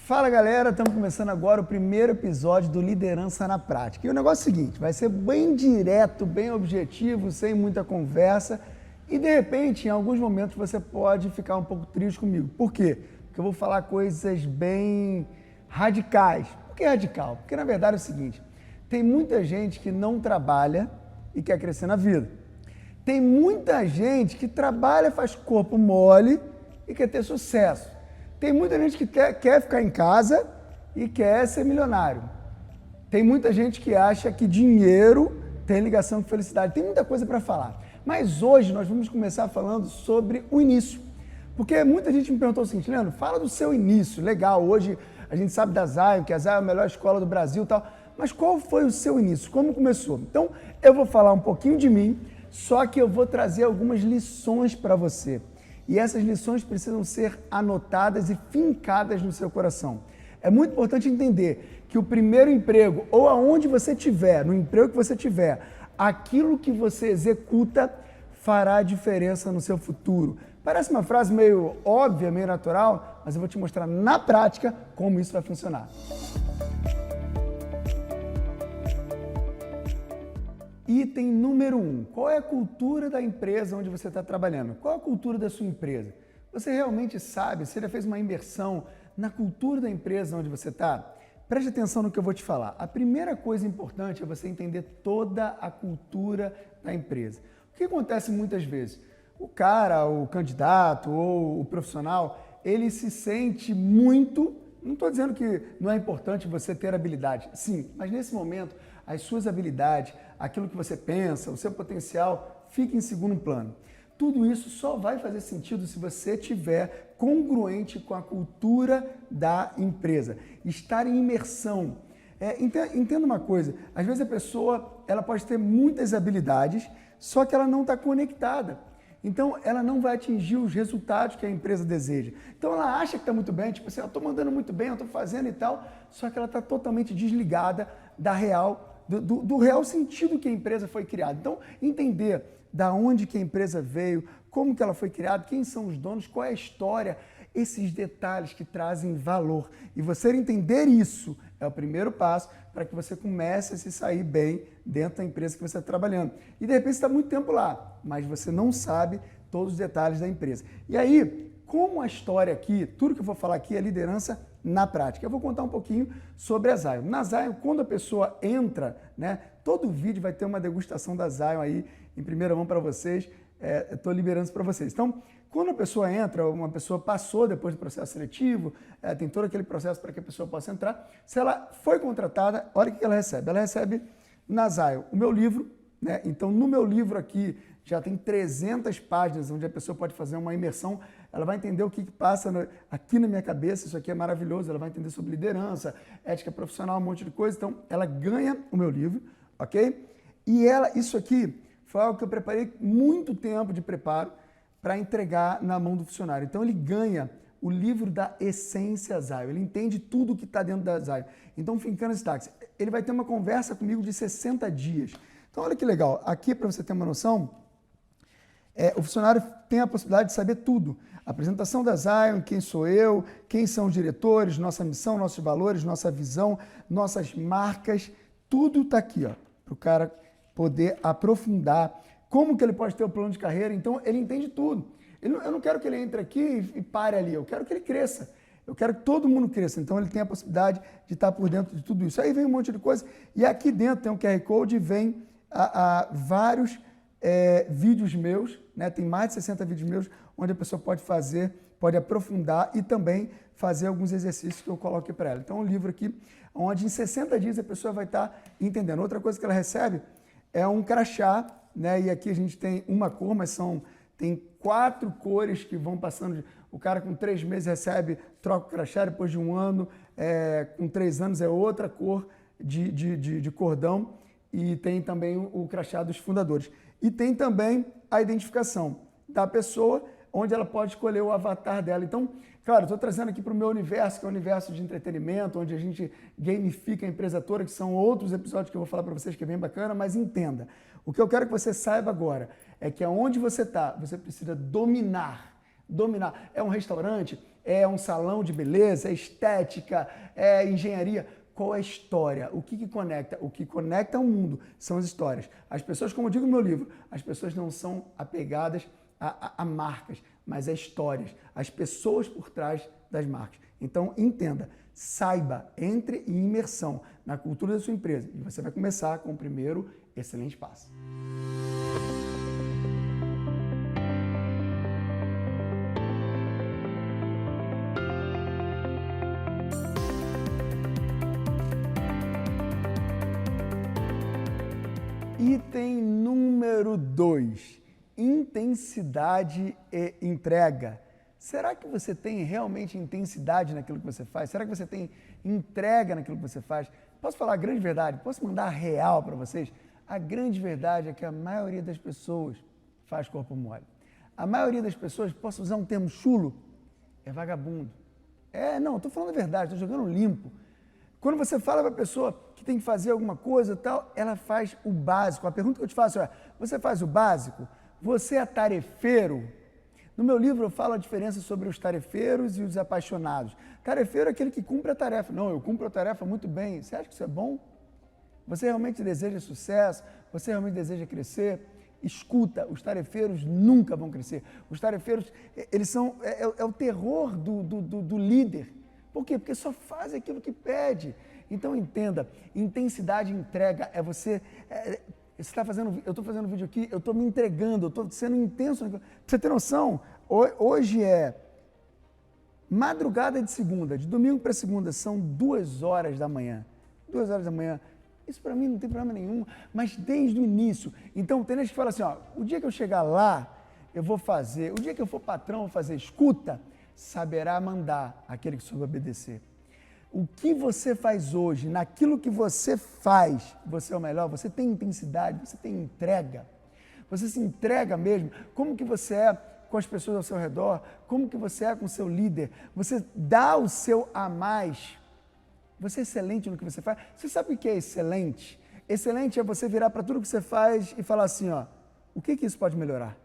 Fala galera, estamos começando agora o primeiro episódio do Liderança na Prática. E o negócio é o seguinte, vai ser bem direto, bem objetivo, sem muita conversa e de repente em alguns momentos você pode ficar um pouco triste comigo. Por quê? Porque eu vou falar coisas bem radicais. Por que radical? Porque na verdade é o seguinte, tem muita gente que não trabalha e quer crescer na vida. Tem muita gente que trabalha, faz corpo mole e quer ter sucesso. Tem muita gente que quer ficar em casa e quer ser milionário. Tem muita gente que acha que dinheiro tem ligação com felicidade. Tem muita coisa para falar. Mas hoje nós vamos começar falando sobre o início. Porque muita gente me perguntou o seguinte, Leandro, fala do seu início. Legal, hoje a gente sabe da Zion, que a Zion é a melhor escola do Brasil e tal. Mas qual foi o seu início? Como começou? Então, eu vou falar um pouquinho de mim, só que eu vou trazer algumas lições para você. E essas lições precisam ser anotadas e fincadas no seu coração. É muito importante entender que o primeiro emprego, ou aonde você estiver, no emprego que você tiver, aquilo que você executa fará diferença no seu futuro. Parece uma frase meio óbvia, meio natural, mas eu vou te mostrar na prática como isso vai funcionar. Item número 1. Qual é a cultura da empresa onde você está trabalhando? Qual é a cultura da sua empresa? Você realmente sabe? Você já fez uma imersão na cultura da empresa onde você está? Preste atenção no que eu vou te falar. A primeira coisa importante é você entender toda a cultura da empresa. O que acontece muitas vezes? O cara, o candidato ou o profissional, ele se sente muito... Não estou dizendo que não é importante você ter habilidade. Sim, mas nesse momento, as suas habilidades, aquilo que você pensa, o seu potencial, fica em segundo plano. Tudo isso só vai fazer sentido se você estiver congruente com a cultura da empresa. Estar em imersão. Entenda uma coisa, às vezes a pessoa ela pode ter muitas habilidades, só que ela não está conectada. Então, ela não vai atingir os resultados que a empresa deseja. Então, ela acha que está muito bem, tipo assim, eu estou mandando muito bem, eu estou fazendo e tal, só que ela está totalmente desligada do real sentido que a empresa foi criada. Então, entender da onde que a empresa veio, como que ela foi criada, quem são os donos, qual é a história, esses detalhes que trazem valor. E você entender isso é o primeiro passo para que você comece a se sair bem dentro da empresa que você está trabalhando. E de repente você está muito tempo lá, mas você não sabe todos os detalhes da empresa. E aí, como a história aqui, tudo que eu vou falar aqui é liderança na prática. Eu vou contar um pouquinho sobre a Zion. Na Zion, quando a pessoa entra, né, todo vídeo vai ter uma degustação da Zion aí em primeira mão para vocês. Estou liberando isso para vocês. Então, quando a pessoa entra, uma pessoa passou depois do processo seletivo, tem todo aquele processo para que a pessoa possa entrar. Se ela foi contratada, olha o que ela recebe. Ela recebe na Zion o meu livro, né? Então, no meu livro aqui, já tem 300 páginas onde a pessoa pode fazer uma imersão. Ela vai entender o que passa aqui na minha cabeça. Isso aqui é maravilhoso. Ela vai entender sobre liderança, ética profissional, um monte de coisa. Então, ela ganha o meu livro, ok? E isso aqui foi algo que eu preparei muito tempo de preparo para entregar na mão do funcionário. Então, ele ganha o livro da essência Zion. Ele entende tudo que está dentro da Zion. Então, fincando esse táxi, ele vai ter uma conversa comigo de 60 dias. Então, olha que legal. Aqui, para você ter uma noção, o funcionário tem a possibilidade de saber tudo. A apresentação da Zion, quem sou eu, quem são os diretores, nossa missão, nossos valores, nossa visão, nossas marcas, tudo está aqui, ó, para o cara poder aprofundar como que ele pode ter o plano de carreira. Então, ele entende tudo. Eu não quero que ele entre aqui e pare ali, eu quero que ele cresça. Eu quero que todo mundo cresça. Então, ele tem a possibilidade de estar por dentro de tudo isso. Aí vem um monte de coisa. E aqui dentro tem um QR Code e vem vários vídeos meus, né? Tem mais de 60 vídeos meus, onde a pessoa pode aprofundar e também fazer alguns exercícios que eu coloquei para ela. Então, um livro aqui, onde em 60 dias a pessoa vai estar entendendo. Outra coisa que ela recebe é um crachá, né? E aqui a gente tem uma cor, mas tem 4 cores que vão passando. O cara com 3 meses recebe, troca o crachá, depois de 1 ano, com 3 anos é outra cor de cordão. E tem também o crachá dos fundadores. E tem também a identificação da pessoa, onde ela pode escolher o avatar dela. Então, claro, estou trazendo aqui para o meu universo, que é o universo de entretenimento, onde a gente gamifica a empresa toda, que são outros episódios que eu vou falar para vocês, que é bem bacana, mas entenda. O que eu quero que você saiba agora é que aonde você está, você precisa dominar. É um restaurante, É um salão de beleza? É estética? É engenharia? Qual é a história? O que conecta? O que conecta o mundo são as histórias. As pessoas, como eu digo no meu livro, as pessoas não são apegadas a marcas, mas a histórias, as pessoas por trás das marcas. Então, entenda, saiba, entre em imersão na cultura da sua empresa e você vai começar com o primeiro excelente passo. Item número 2, intensidade e entrega. Será que você tem realmente intensidade naquilo que você faz? Será que você tem entrega naquilo que você faz? Posso falar a grande verdade? Posso mandar a real para vocês? A grande verdade é que a maioria das pessoas faz corpo mole. A maioria das pessoas, posso usar um termo chulo? É vagabundo. Não, estou falando a verdade, estou jogando limpo. Quando você fala para a pessoa que tem que fazer alguma coisa e tal, ela faz o básico. A pergunta que eu te faço é, você faz o básico? Você é tarefeiro? No meu livro eu falo a diferença sobre os tarefeiros e os apaixonados. Tarefeiro é aquele que cumpre a tarefa. Não, eu cumpro a tarefa muito bem. Você acha que isso é bom? Você realmente deseja sucesso? Você realmente deseja crescer? Escuta, os tarefeiros nunca vão crescer. Os tarefeiros, eles são, é o terror do líder. Por quê? Porque só faz aquilo que pede. Então entenda, intensidade e entrega é você... eu estou fazendo vídeo aqui, eu estou me entregando, eu estou sendo intenso. Pra você ter noção, hoje é madrugada de segunda, de domingo para segunda, são 2 horas da manhã. 2 horas da manhã. Isso para mim não tem problema nenhum, mas desde o início. Então tem gente que fala assim, ó, o dia que eu chegar lá, eu vou fazer, o dia que eu for patrão, eu vou fazer, escuta, saberá mandar aquele que soube obedecer. O que você faz hoje, naquilo que você faz, você é o melhor, você tem intensidade, você tem entrega, você se entrega mesmo, como que você é com as pessoas ao seu redor, como que você é com o seu líder, você dá o seu a mais, você é excelente no que você faz. Você sabe o que é excelente? Excelente é você virar para tudo que você faz e falar assim, ó, o que isso pode melhorar?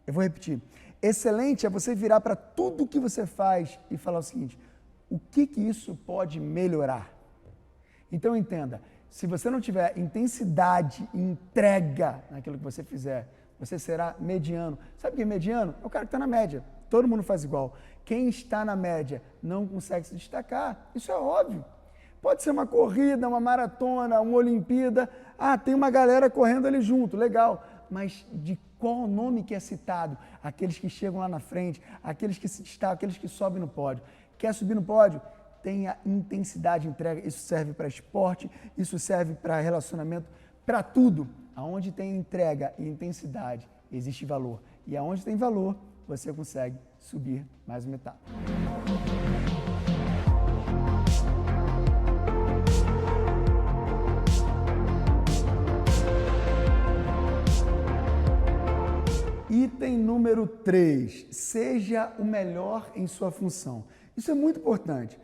Eu vou repetir. Excelente é você virar para tudo que você faz e falar o seguinte, o que isso pode melhorar? Então entenda, se você não tiver intensidade e entrega naquilo que você fizer, você será mediano. Sabe o que é mediano? É o cara que está na média. Todo mundo faz igual. Quem está na média não consegue se destacar. Isso é óbvio. Pode ser uma corrida, uma maratona, uma Olimpíada. Ah, tem uma galera correndo ali junto, legal. Mas de qual nome que é citado? Aqueles que chegam lá na frente, aqueles que se destacam, aqueles que sobem no pódio. Quer subir no pódio? Tenha intensidade, entrega. Isso serve para esporte, isso serve para relacionamento, para tudo. Aonde tem entrega e intensidade, existe valor. E aonde tem valor, você consegue subir mais uma etapa. Item número 3, seja o melhor em sua função. Isso é muito importante.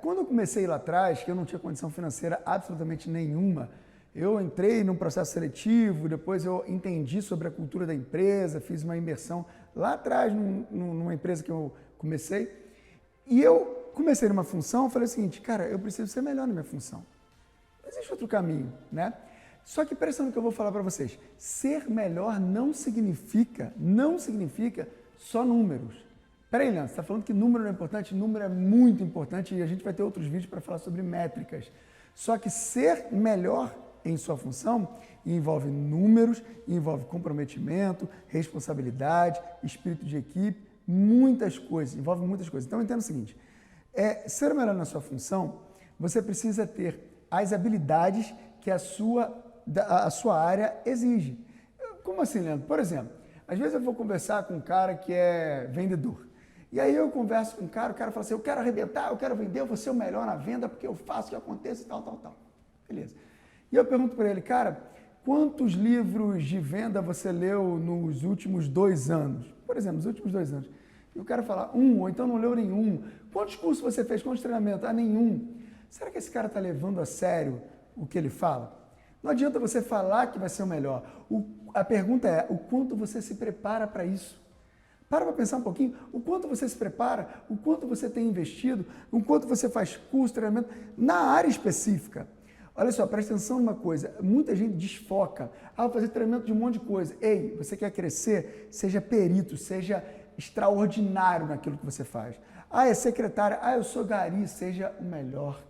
Quando eu comecei lá atrás, que eu não tinha condição financeira absolutamente nenhuma, eu entrei num processo seletivo, depois eu entendi sobre a cultura da empresa, fiz uma imersão lá atrás numa empresa que eu comecei, e eu comecei numa função, falei o seguinte, cara, eu preciso ser melhor na minha função. Não existe outro caminho, né? Só que presta no que eu vou falar para vocês, ser melhor não significa só números. Peraí, Leandro, você está falando que número não é importante? Número é muito importante e a gente vai ter outros vídeos para falar sobre métricas. Só que ser melhor em sua função envolve números, envolve comprometimento, responsabilidade, espírito de equipe, muitas coisas, envolve muitas coisas. Então entenda o seguinte, ser melhor na sua função, você precisa ter as habilidades que a sua área exige. Como assim, Leandro? Por exemplo, às vezes eu vou conversar com um cara que é vendedor. E aí eu converso com o cara fala assim, eu quero arrebentar, eu quero vender, eu vou ser o melhor na venda porque eu faço o que aconteça e tal. Beleza. E eu pergunto para ele, cara, quantos livros de venda você leu nos últimos 2 anos? Por exemplo, nos últimos 2 anos. E o cara fala, ou então não leu nenhum. Quantos cursos você fez? Quantos treinamentos? Ah, nenhum. Será que esse cara está levando a sério o que ele fala? Não adianta você falar que vai ser o melhor. A pergunta é, o quanto você se prepara para isso? Para pensar um pouquinho o quanto você se prepara, o quanto você tem investido, o quanto você faz curso, treinamento na área específica. Olha só, presta atenção numa coisa, muita gente desfoca, vou fazer treinamento de um monte de coisa. Ei, você quer crescer? Seja perito, seja extraordinário naquilo que você faz. É secretária, eu sou gari, seja o melhor.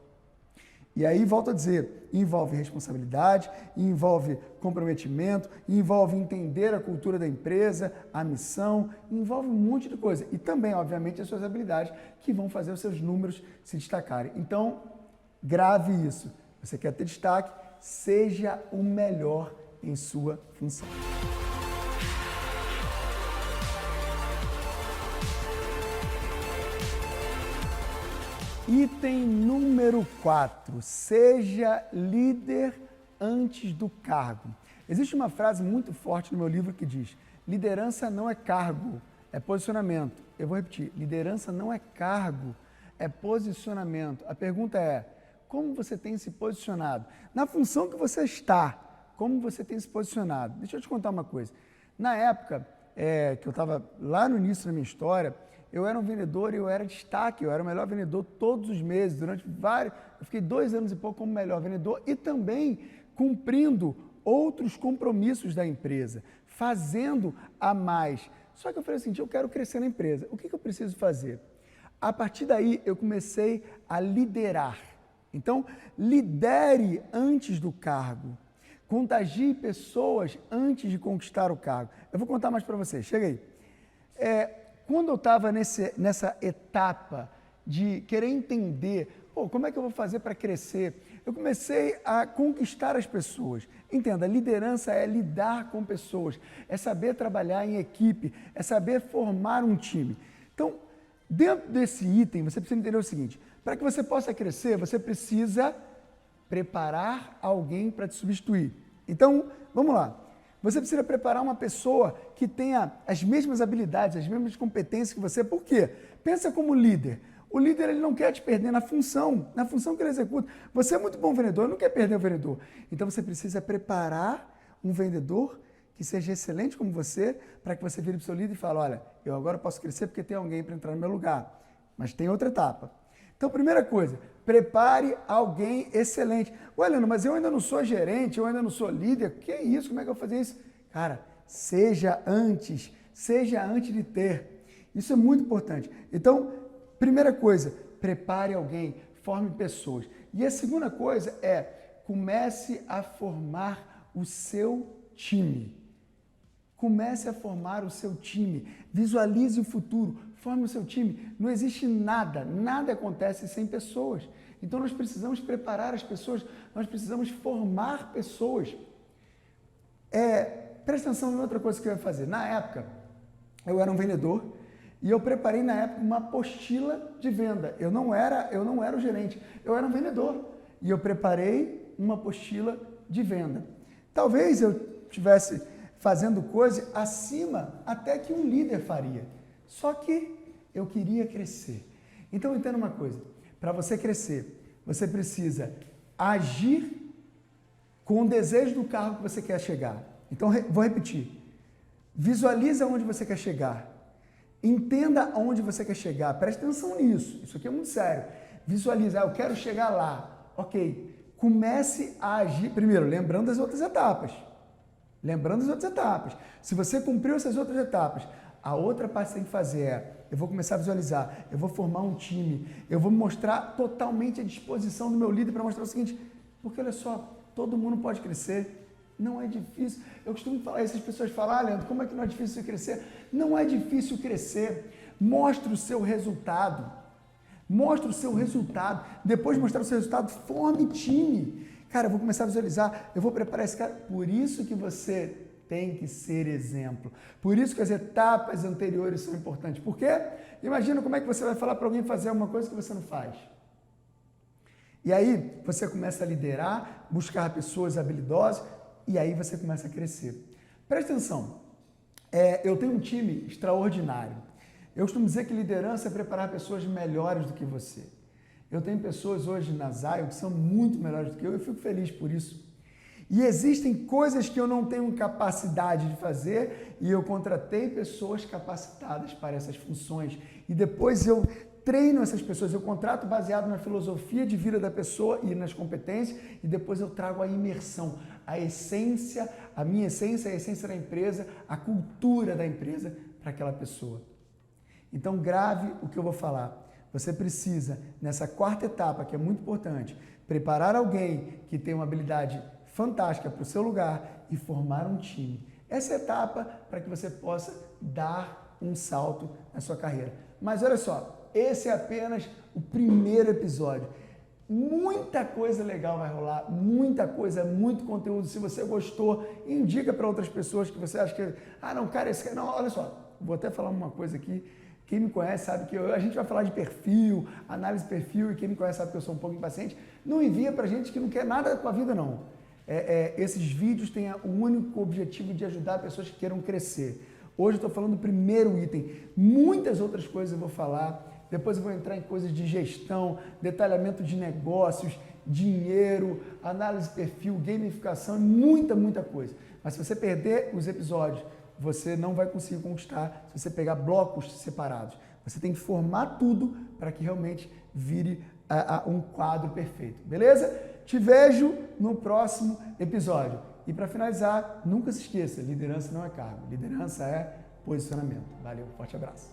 E aí, volto a dizer, envolve responsabilidade, envolve comprometimento, envolve entender a cultura da empresa, a missão, envolve um monte de coisa. E também, obviamente, as suas habilidades que vão fazer os seus números se destacarem. Então, grave isso. Você quer ter destaque? Seja o melhor em sua função. Item número 4, seja líder antes do cargo. Existe uma frase muito forte no meu livro que diz: liderança não é cargo, é posicionamento. Eu vou repetir, liderança não é cargo, é posicionamento. A pergunta é, como você tem se posicionado? Na função que você está, como você tem se posicionado? Deixa eu te contar uma coisa. Na época que eu estava lá no início da minha história, eu era um vendedor e eu era destaque, eu era o melhor vendedor todos os meses, durante vários... Eu fiquei 2 anos e pouco como melhor vendedor e também cumprindo outros compromissos da empresa, fazendo a mais. Só que eu falei assim, eu quero crescer na empresa, o que eu preciso fazer? A partir daí, eu comecei a liderar. Então, lidere antes do cargo. Contagie pessoas antes de conquistar o cargo. Eu vou contar mais para você, chega aí. Quando eu estava nessa etapa de querer entender, como é que eu vou fazer para crescer? Eu comecei a conquistar as pessoas. Entenda, liderança é lidar com pessoas, é saber trabalhar em equipe, é saber formar um time. Então, dentro desse item, você precisa entender o seguinte, para que você possa crescer, você precisa preparar alguém para te substituir. Então, vamos lá. Você precisa preparar uma pessoa que tenha as mesmas habilidades, as mesmas competências que você. Por quê? Pensa como líder. O líder ele não quer te perder na função que ele executa. Você é muito bom vendedor, ele não quer perder o vendedor. Então você precisa preparar um vendedor que seja excelente como você, para que você vire para o seu líder e fale, olha, eu agora posso crescer porque tem alguém para entrar no meu lugar. Mas tem outra etapa. Então, primeira coisa, prepare alguém excelente. Ué, Leandro, mas eu ainda não sou gerente, eu ainda não sou líder. Que isso? Como é que eu vou fazer isso? Cara, seja antes de ter. Isso é muito importante. Então, primeira coisa, prepare alguém, forme pessoas. E a segunda coisa é, comece a formar o seu time. Comece a formar o seu time. Visualize o futuro. Forme o seu time. Não existe nada acontece sem pessoas. Então nós precisamos preparar as pessoas, nós precisamos formar pessoas. Presta atenção em outra coisa que eu ia fazer. Na época, eu era um vendedor e eu preparei na época uma apostila de venda. Eu não era o gerente, eu era um vendedor. E eu preparei uma apostila de venda. Talvez eu tivesse fazendo coisa acima até que um líder faria. Só que eu queria crescer. Então, entenda uma coisa. Para você crescer, você precisa agir com o desejo do cargo que você quer chegar. Então, vou repetir. Visualize aonde você quer chegar. Entenda aonde você quer chegar. Preste atenção nisso. Isso aqui é muito sério. Visualize. Eu quero chegar lá. Ok. Comece a agir. Primeiro, lembrando das outras etapas. Se você cumpriu essas outras etapas, a outra parte que você tem que fazer eu vou começar a visualizar, eu vou formar um time, eu vou mostrar totalmente a disposição do meu líder para mostrar o seguinte, porque olha só, todo mundo pode crescer, não é difícil. Eu costumo falar, essas pessoas falam, Leandro, como é que não é difícil crescer? Não é difícil crescer, mostre o seu resultado, depois de mostrar o seu resultado, forme time. Cara, eu vou começar a visualizar, eu vou preparar esse cara. Por isso que você tem que ser exemplo. Por isso que as etapas anteriores são importantes. Por quê? Imagina como é que você vai falar para alguém fazer uma coisa que você não faz. E aí você começa a liderar, buscar pessoas habilidosas e aí você começa a crescer. Presta atenção, eu tenho um time extraordinário. Eu costumo dizer que liderança é preparar pessoas melhores do que você. Eu tenho pessoas hoje na Zion que são muito melhores do que eu fico feliz por isso. E existem coisas que eu não tenho capacidade de fazer e eu contratei pessoas capacitadas para essas funções. E depois eu treino essas pessoas, eu contrato baseado na filosofia de vida da pessoa e nas competências e depois eu trago a imersão, a essência, a minha essência, a essência da empresa, a cultura da empresa para aquela pessoa. Então grave o que eu vou falar. Você precisa, nessa quarta etapa, que é muito importante, preparar alguém que tem uma habilidade fantástica para o seu lugar e formar um time. Essa é a etapa para que você possa dar um salto na sua carreira. Mas olha só, esse é apenas o primeiro episódio. Muita coisa legal vai rolar, muita coisa, muito conteúdo. Se você gostou, indica para outras pessoas que você acha que... Ah, não, cara, esse cara... Não, olha só, vou até falar uma coisa aqui. Quem me conhece sabe que a gente vai falar de perfil, análise de perfil, e quem me conhece sabe que eu sou um pouco impaciente. Não envia para gente que não quer nada com a vida, não. Esses vídeos têm o único objetivo de ajudar pessoas que queiram crescer. Hoje eu estou falando do primeiro item. Muitas outras coisas eu vou falar. Depois eu vou entrar em coisas de gestão, detalhamento de negócios, dinheiro, análise de perfil, gamificação, muita coisa. Mas se você perder os episódios, você não vai conseguir conquistar se você pegar blocos separados. Você tem que formar tudo para que realmente vire um quadro perfeito. Beleza? Te vejo no próximo episódio. E para finalizar, nunca se esqueça, liderança não é cargo, liderança é posicionamento. Valeu, forte abraço.